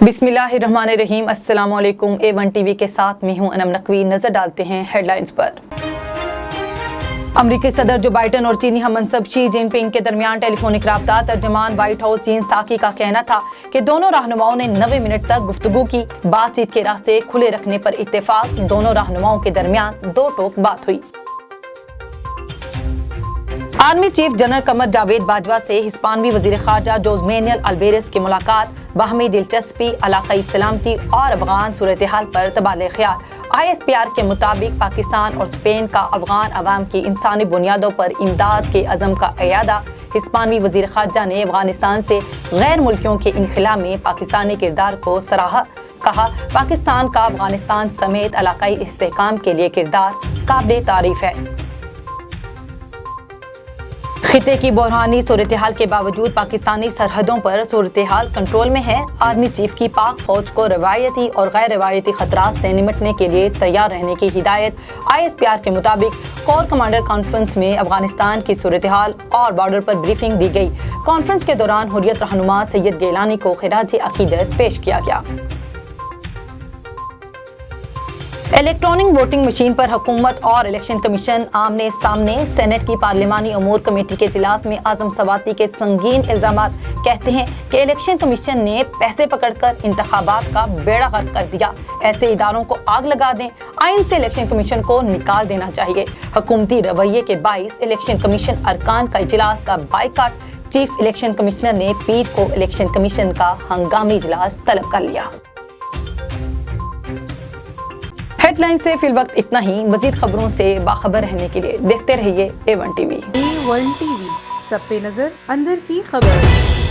बिस्मिल्लाहिर्रहमानिर्रहीम। अस्सलाम वालेकुम। A1 टीवी के साथ मैं हूं अनम नकवी। नजर डालते हैं हेडलाइंस पर। अमरीकी सदर जो बाइडन और चीनी हममनसब शी जिनपिंग के दरमियान टेलीफोनिक राब्ता। तर्जमान व्हाइट हाउस चीन साकी का कहना था कि दोनों रहनुमाओं ने 90 मिनट तक गुफ्तगू की। बातचीत के रास्ते खुले रखने पर इत्तेफाक। दोनों रहनुमाओं के दरमियान दो टोक बात हुई। Army chief general Qamar Javed Bajwa से हिस्पानवी वजीर खारजा जोस मैनुएल अल्वेरेस की मुलाकात। बाहमी दिलचस्पी, इलाकाई सलामती और अफगान सूरत हाल पर तबादला ख्याल। ISPR के मुताबिक पाकिस्तान और स्पेन का अफगान अवाम की इंसानी बुनियादों पर इमदाद के अज़म का अयादा। हिस्पानवी वजीर खारजा ने अफगानिस्तान से गैर मुल्कियों के इनखला में पाकिस्तानी किरदार को सराहा। कहा, पाकिस्तान का अफगानिस्तान समेत इलाकाई इस्तेहकाम के लिए किरदार काबिल तारीफ है। खिते की बहरानी सूरत हाल के बावजूद पाकिस्तानी सरहदों पर सूरत हाल कंट्रोल में है। आर्मी चीफ की पाक फौज को रवायती और गैर रवायती खतरात से निपटने के लिए तैयार रहने की हिदायत। ISPR के मुताबिक कोर कमांडर कॉन्फ्रेंस में अफगानिस्तान की सूरत हाल और बॉर्डर पर ब्रीफिंग दी गई। कॉन्फ्रेंस के दौरान हुर्रियत रहनुमा सैयद गिलानी को खिराज अकीदत पेश किया गया। इलेक्ट्रॉनिक वोटिंग मशीन पर हुकूमत और इलेक्शन कमीशन आमने सामने। सेनेट की पार्लिमानी अमूर कमेटी के इजलास में आजम सवाती के संगीन इल्जामात। कहते हैं कि इलेक्शन कमीशन ने पैसे पकड़कर इंतखाबात का बेड़ा गर्क कर दिया। ऐसे इदारों को आग लगा दें। आइन से इलेक्शन कमीशन को निकाल देना चाहिए। हुकूमती रवैये के बाइस इलेक्शन कमीशन अरकान का इजलास का बाइकाट। चीफ इलेक्शन कमिश्नर ने पीर को इलेक्शन कमीशन का हंगामी इजलास तलब कर लिया। हेडलाइन से फिल वक्त इतना ही। मजीद खबरों से बाखबर रहने के लिए देखते रहिए A1 टीवी। A1 टीवी, सब पे नजर, अंदर की खबर।